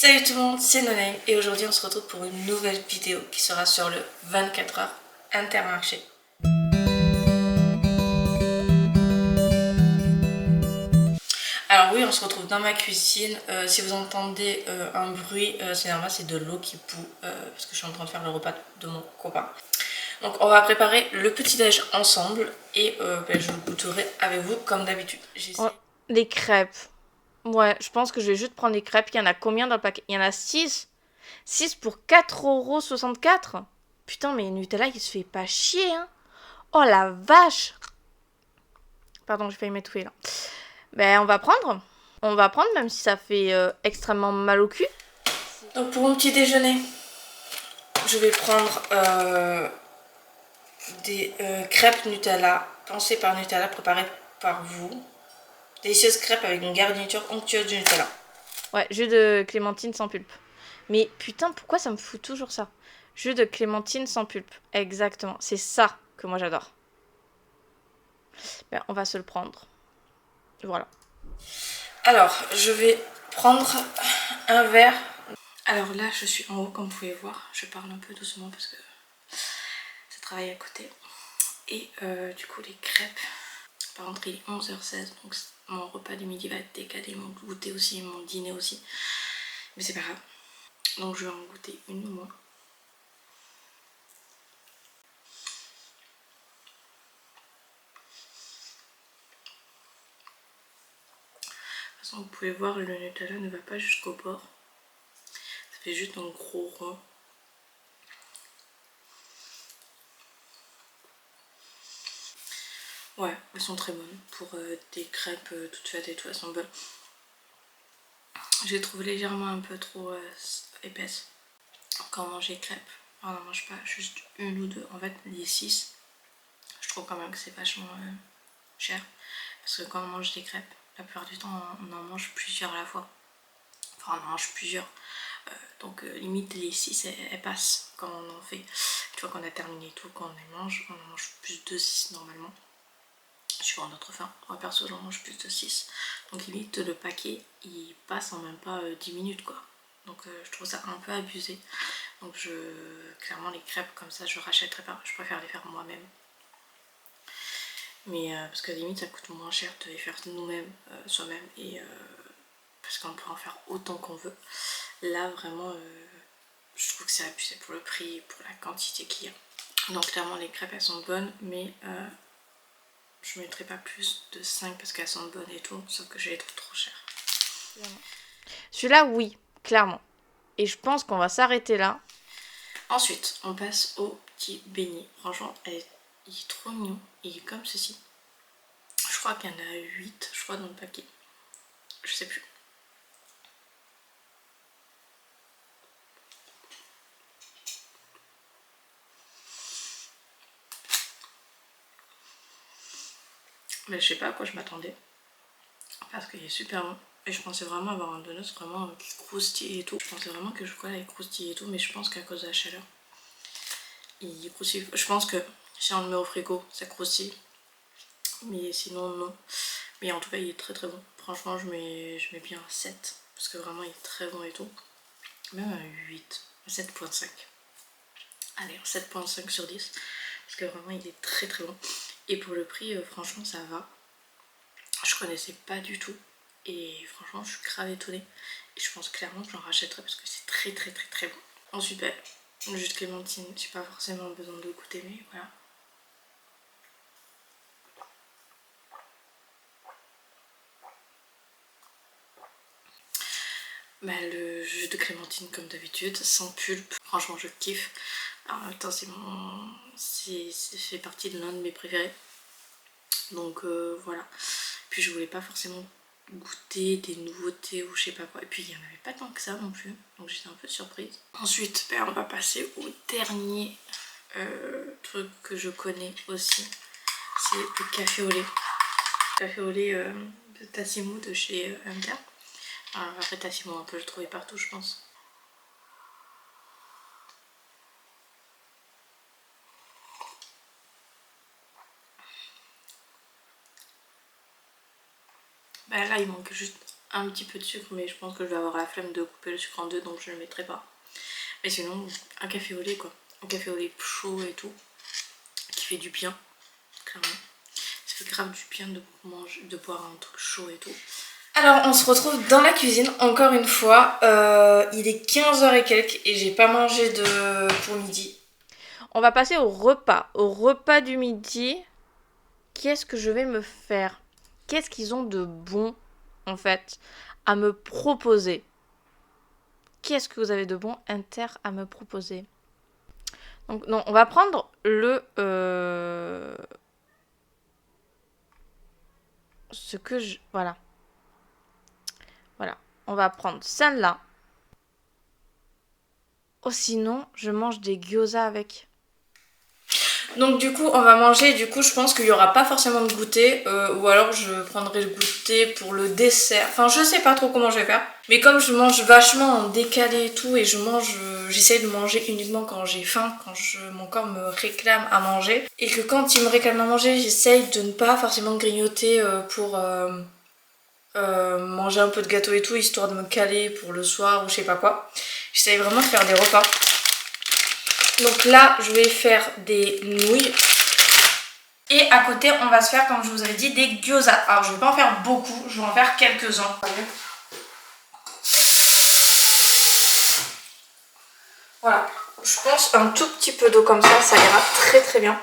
Salut tout le monde, c'est Noname et aujourd'hui on se retrouve pour une nouvelle vidéo qui sera sur le 24 heures Intermarché. Alors oui, on se retrouve dans ma cuisine. Si vous entendez un bruit, c'est normal, c'est de l'eau qui bout parce que je suis en train de faire le repas de mon copain. Donc on va préparer le petit déj ensemble et je le goûterai avec vous comme d'habitude. Oh, des crêpes. Ouais, je pense que je vais juste prendre des crêpes. Il y en a combien dans le paquet? Il y en a 6. 6 pour 4,64 €. Putain, mais Nutella, il se fait pas chier, hein. Oh la vache. Pardon, j'ai failli m'étouffer là. Ben, on va prendre. On va prendre, même si ça fait extrêmement mal au cul. Donc pour mon petit déjeuner, je vais prendre des crêpes Nutella, pensées par Nutella, préparées par vous. Délicieuses crêpes avec une garniture onctueuse de Nutella. Ouais, jus de clémentine sans pulpe. Mais putain, pourquoi ça me fout toujours ça? Jus de clémentine sans pulpe. Exactement. C'est ça que moi j'adore. Ben, on va se le prendre. Voilà. Alors, je vais prendre un verre. Alors là, je suis en haut, comme vous pouvez voir. Je parle un peu doucement parce que ça travaille à côté. Et du coup, les crêpes. Par contre, il est 11h16, donc mon repas du midi va être décalé, mon goûter aussi, mon dîner aussi. Mais c'est pas grave. Donc je vais en goûter une au moins. De toute façon, vous pouvez voir, le Nutella ne va pas jusqu'au bord. Ça fait juste un gros rond. Ouais, elles sont très bonnes. Pour des crêpes toutes faites et tout, elles sont bonnes. Je les trouve légèrement un peu trop épaisses. Quand on mange les crêpes, on n'en mange pas juste une ou deux. En fait, les 6, je trouve quand même que c'est vachement cher. Parce que quand on mange des crêpes, la plupart du temps, on en mange plusieurs à la fois. Enfin, on en mange plusieurs. Donc limite les 6 elles passent quand on en fait. Une fois qu'on a terminé tout, quand on les mange, on en mange plus de 6 normalement. Suivant notre faim. Moi perso j'en mange plus de 6. Donc limite le paquet il passe en même pas 10 minutes quoi. Donc je trouve ça un peu abusé. Donc clairement les crêpes comme ça je rachèterai pas. Je préfère les faire moi-même. Mais parce que limite ça coûte moins cher de les faire nous-mêmes, soi-même. Et parce qu'on peut en faire autant qu'on veut. Là vraiment je trouve que c'est abusé pour le prix, pour la quantité qu'il y a. Donc clairement les crêpes elles sont bonnes, mais je ne mettrai pas plus de 5 parce qu'elles sont bonnes et tout, sauf que je les trouve trop chères. Celui-là, oui, clairement. Et je pense qu'on va s'arrêter là. Ensuite, on passe au petit beignet. Franchement, il est trop mignon. Il est comme ceci. Je crois qu'il y en a 8, je crois, dans le paquet. Je sais plus. Mais je sais pas à quoi je m'attendais. Parce qu'il est super bon. Et je pensais vraiment avoir un donut vraiment qui croustille et tout. Je pensais vraiment que le chocolat est croustille et tout, mais je pense qu'à cause de la chaleur, il croustille. Je pense que si on le met au frigo, ça croustille. Mais sinon, non. Mais en tout cas, il est très très bon. Franchement, je mets bien un 7. Parce que vraiment, il est très bon et tout. Même un 8. 7,5. Allez, 7,5 sur 10. Parce que vraiment, il est très très bon. Et pour le prix, franchement, ça va. Je connaissais pas du tout. Et franchement, je suis grave étonnée. Et je pense clairement que j'en rachèterai parce que c'est très très très très bon. Ensuite, le jus de clémentine, j'ai pas forcément besoin de goûter, mais voilà. Bah, le jus de clémentine comme d'habitude, sans pulpe. Franchement, je kiffe. Alors, en même temps, c'est fait partie de l'un de mes préférés. Donc voilà. Puis je voulais pas forcément goûter des nouveautés ou je sais pas quoi. Et puis il n'y en avait pas tant que ça non plus. Donc j'étais un peu surprise. Ensuite, on va passer au dernier truc que je connais aussi. C'est le café au lait. Café au lait de Tassimo de chez MK. Alors, après Tassimo, on peut le trouver partout je pense. Bah là il manque juste un petit peu de sucre, mais je pense que je vais avoir la flemme de couper le sucre en deux, donc je ne le mettrai pas. Mais sinon, un café au lait quoi. Un café au lait chaud et tout, qui fait du bien, clairement. Ça fait grave du bien de manger, de boire un truc chaud et tout. Alors on se retrouve dans la cuisine encore une fois. Il est 15h et quelques et j'ai pas mangé pour midi. On va passer au repas. Au repas du midi, qu'est-ce que je vais me faire? Qu'est-ce qu'ils ont de bon, en fait, à me proposer? Qu'est-ce que vous avez de bon inter à me proposer? Donc, non, on va prendre ce que je... Voilà. Voilà. On va prendre celle-là. Oh, sinon, je mange des gyoza avec. Donc du coup on va manger, du coup je pense qu'il n'y aura pas forcément de goûter, ou alors je prendrai le goûter pour le dessert. Enfin je sais pas trop comment je vais faire. Mais comme je mange vachement en décalé et tout, et j'essaie de manger uniquement quand j'ai faim, quand mon corps me réclame à manger. Et que quand il me réclame à manger, j'essaye de ne pas forcément grignoter pour manger un peu de gâteau et tout, histoire de me caler pour le soir ou je sais pas quoi. J'essaye vraiment de faire des repas. Donc là, je vais faire des nouilles. Et à côté, on va se faire, comme je vous avais dit, des gyoza. Alors, je ne vais pas en faire beaucoup, je vais en faire quelques-uns. Voilà. Je pense un tout petit peu d'eau comme ça ira très très bien.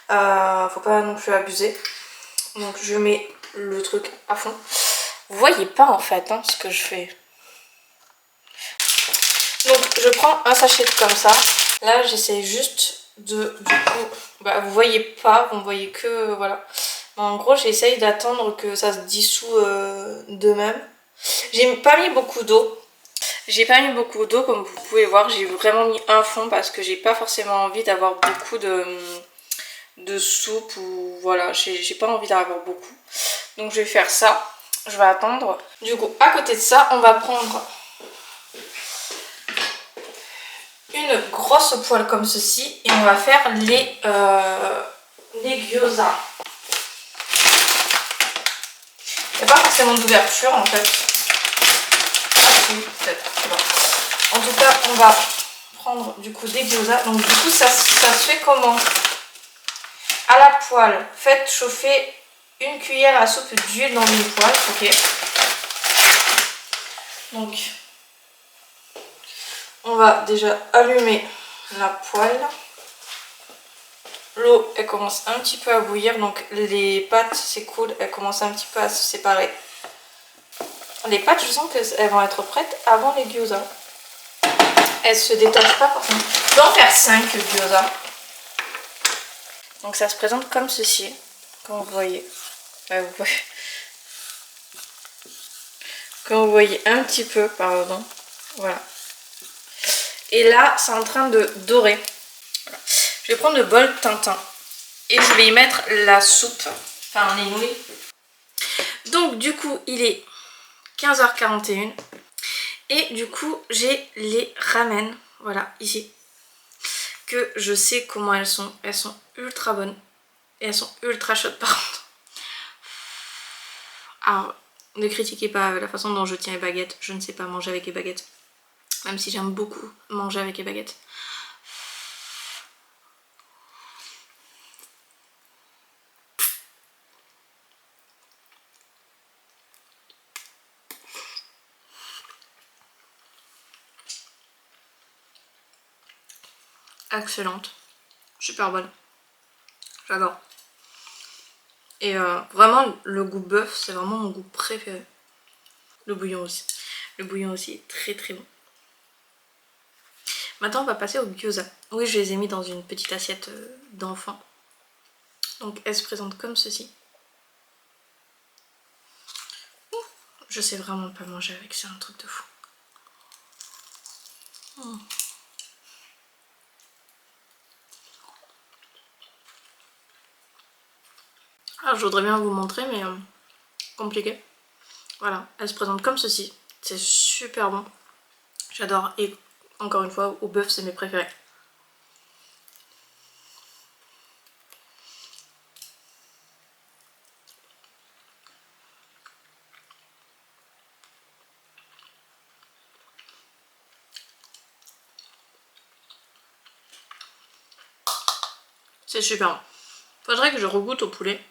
Faut pas non plus abuser. Donc, je mets le truc à fond. Vous voyez pas en fait ce que je fais. Donc, je prends un sachet comme ça. Là, j'essaie juste du coup, vous voyez pas, vous ne voyez que, voilà. En gros, j'essaye d'attendre que ça se dissout de même. J'ai pas mis beaucoup d'eau. J'ai pas mis beaucoup d'eau, comme vous pouvez voir. J'ai vraiment mis un fond parce que j'ai pas forcément envie d'avoir beaucoup de soupe ou voilà. J'ai pas envie d'en avoir beaucoup. Donc, je vais faire ça. Je vais attendre. Du coup, à côté de ça, on va prendre une grosse poêle comme ceci et on va faire les gyoza. Il n'y a pas forcément d'ouverture en fait. Ah si, peut-être. En tout cas, on va prendre du coup des gyoza. Donc du coup, ça se fait comment? À la poêle, faites chauffer une cuillère à soupe d'huile dans une poêle. Ok. Donc, on va déjà allumer la poêle. L'eau, elle commence un petit peu à bouillir, donc les pâtes, c'est cool, elles commencent un petit peu à se séparer. Les pâtes, je sens qu'elles vont être prêtes avant les gyoza. Elles se détachent pas forcément. Je vais en faire 5 gyoza. Donc ça se présente comme ceci, comme vous voyez. Comme vous voyez un petit peu, pardon. Voilà. Et là, c'est en train de dorer. Voilà. Je vais prendre le bol Tintin et je vais y mettre la soupe, enfin les nouilles. Donc du coup, il est 15h41 et du coup, j'ai les ramen, voilà, ici, que je sais comment elles sont. Elles sont ultra bonnes et elles sont ultra chaudes par contre. Alors, ne critiquez pas la façon dont je tiens les baguettes, je ne sais pas manger avec les baguettes, même si j'aime beaucoup manger avec les baguettes. Excellente, super bonne, j'adore. Et vraiment le goût bœuf, c'est vraiment mon goût préféré. Le bouillon aussi est très très bon. Maintenant on va passer aux gyoza. Oui, je les ai mis dans une petite assiette d'enfant. Donc elles se présentent comme ceci. Ouh, je sais vraiment pas manger avec, c'est un truc de fou. Alors je voudrais bien vous montrer mais compliqué. Voilà, elles se présentent comme ceci. C'est super bon. J'adore. Et encore une fois, au bœuf c'est mes préférés. C'est super bon. Faudrait que je regoute au poulet.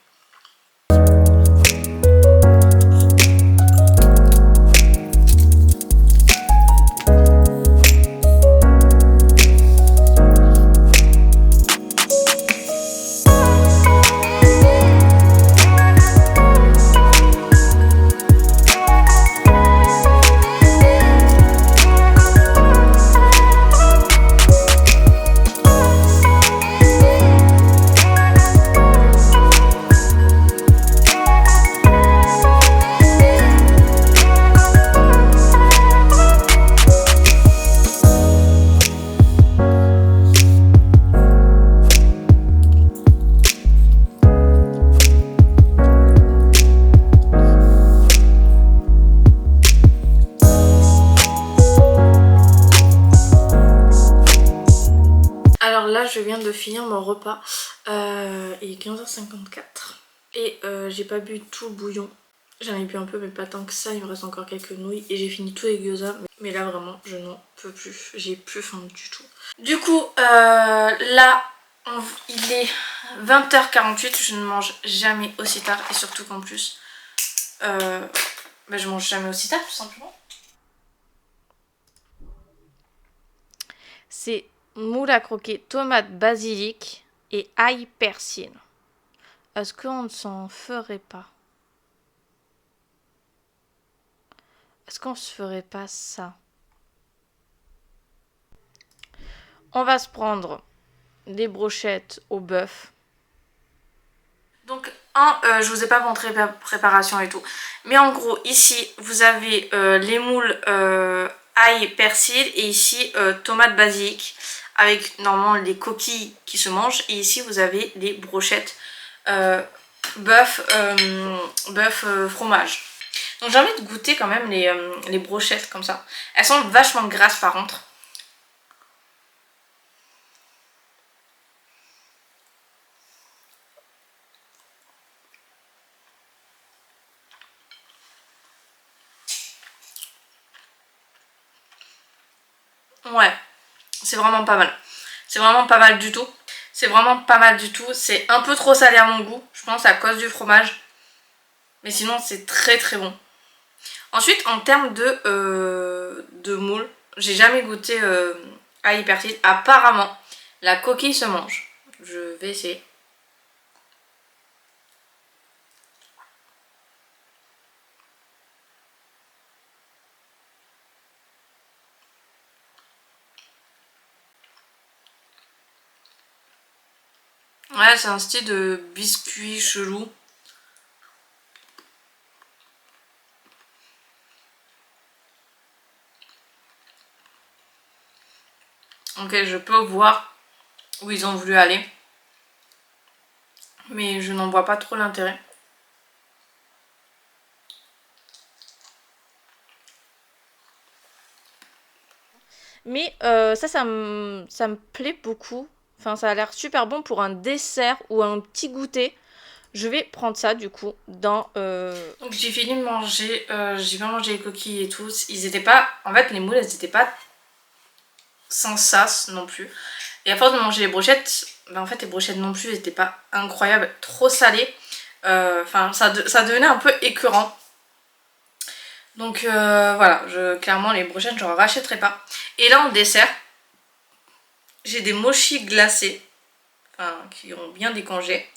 Alors là je viens de finir mon repas, il est 15h54 et j'ai pas bu tout le bouillon. J'en ai bu un peu mais pas tant que ça, il me reste encore quelques nouilles et j'ai fini tous les gyoza. Mais là vraiment je n'en peux plus, j'ai plus faim du tout. Du coup là il est 20h48, je ne mange jamais aussi tard et surtout qu'en plus je mange jamais aussi tard tout simplement. C'est moule à croquer, tomate, basilic et ail persil. Est-ce qu'on ne s'en ferait pas? Est-ce qu'on se ferait pas ça? On va se prendre des brochettes au bœuf. Donc je vous ai pas montré la préparation et tout, mais en gros ici vous avez les moules ail persil et ici tomate basilic avec normalement les coquilles qui se mangent, et ici vous avez les brochettes bœuf fromage. Donc j'ai envie de goûter quand même les brochettes comme ça. Elles sont vachement grasses par contre. Ouais, c'est vraiment pas mal. C'est vraiment pas mal du tout. C'est vraiment pas mal du tout. C'est un peu trop salé à mon goût, je pense à cause du fromage. Mais sinon c'est très très bon. Ensuite en termes de moules, j'ai jamais goûté ail persil. Apparemment la coquille se mange. Je vais essayer. Ouais, c'est un style de biscuit chelou. Ok, je peux voir où ils ont voulu aller. Mais je n'en vois pas trop l'intérêt. Mais ça me plaît beaucoup. Enfin, ça a l'air super bon pour un dessert ou un petit goûter. Je vais prendre ça du coup dans... Donc j'ai fini de manger, j'ai bien mangé les coquilles et tout. Ils étaient pas... En fait les moules elles étaient pas sans sas non plus. Et à force de manger les brochettes, en fait les brochettes non plus n'étaient pas incroyables, trop salées. Enfin ça devenait un peu écœurant. Donc voilà, clairement les brochettes je ne rachèterai pas. Et là en dessert, j'ai des mochis glacés, enfin qui ont bien décongé.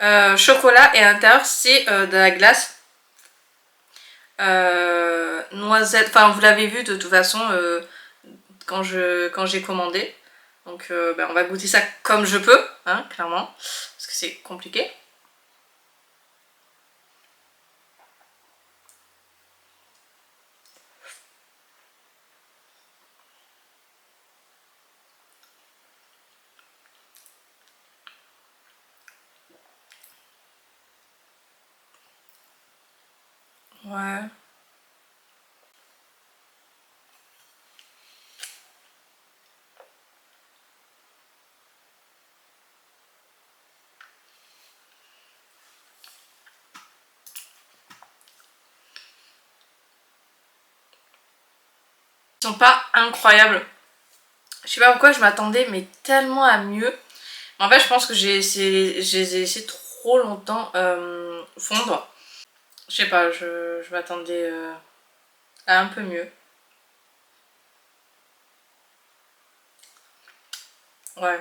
Chocolat, et à l'intérieur c'est de la glace. Noisette, enfin vous l'avez vu de toute façon quand j'ai commandé. Donc on va goûter ça comme je peux, hein, clairement, parce que c'est compliqué. Ouais. Ils sont pas incroyables. Je sais pas pourquoi je m'attendais mais tellement à mieux. En fait, je pense que je les ai laissés trop longtemps fondre. Je sais pas, je m'attendais à un peu mieux. Ouais.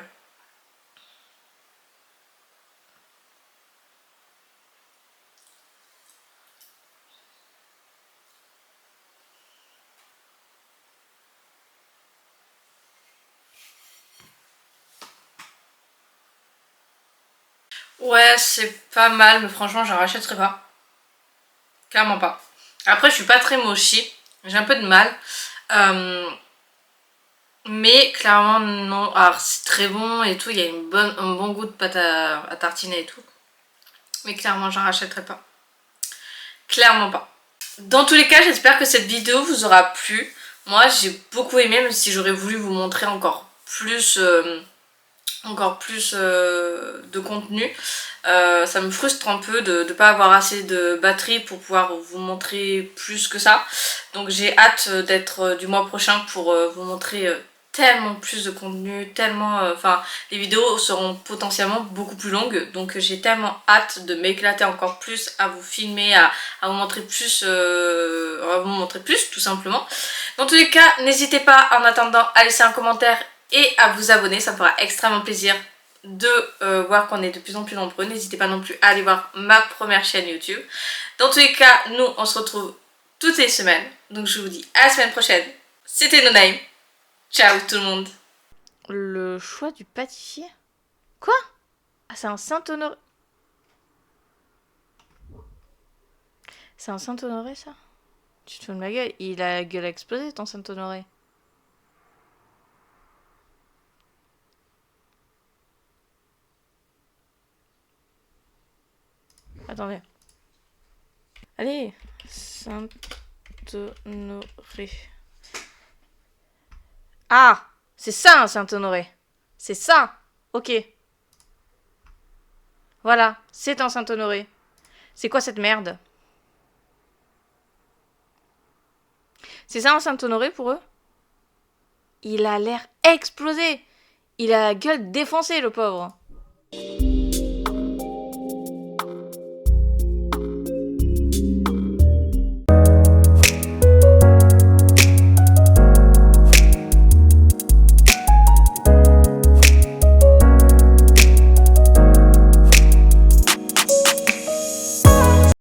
Ouais, c'est pas mal, mais franchement, j'en rachèterai pas. Clairement pas. Après, je suis pas très mochi. J'ai un peu de mal. Mais clairement, non. Alors, c'est très bon et tout. Il y a un bon goût de pâte à tartiner et tout. Mais clairement, j'en rachèterai pas. Clairement pas. Dans tous les cas, j'espère que cette vidéo vous aura plu. Moi, j'ai beaucoup aimé, même si j'aurais voulu vous montrer encore plus de contenu. Ça me frustre un peu de ne pas avoir assez de batterie pour pouvoir vous montrer plus que ça. Donc j'ai hâte d'être du mois prochain pour vous montrer tellement plus de contenu, tellement... Enfin, les vidéos seront potentiellement beaucoup plus longues. Donc j'ai tellement hâte de m'éclater encore plus à vous filmer, à vous montrer plus, tout simplement. Dans tous les cas, n'hésitez pas en attendant à laisser un commentaire et à vous abonner, ça me fera extrêmement plaisir de voir qu'on est de plus en plus nombreux. N'hésitez pas non plus à aller voir ma première chaîne YouTube. Dans tous les cas, nous on se retrouve toutes les semaines. Donc je vous dis à la semaine prochaine. C'était NoName. Ciao tout le monde. Le choix du pâtissier? Quoi? Ah, c'est un Saint-Honoré. C'est un Saint-Honoré, ça? Tu te fous de ma gueule? Il a la gueule à exploser, ton Saint-Honoré. Attendez. Allez, Saint-Honoré. Ah, c'est ça un Saint-Honoré. C'est ça. Ok. Voilà, c'est un Saint-Honoré. C'est quoi cette merde? C'est ça un Saint-Honoré pour eux? Il a l'air explosé. Il a la gueule défoncée, le pauvre.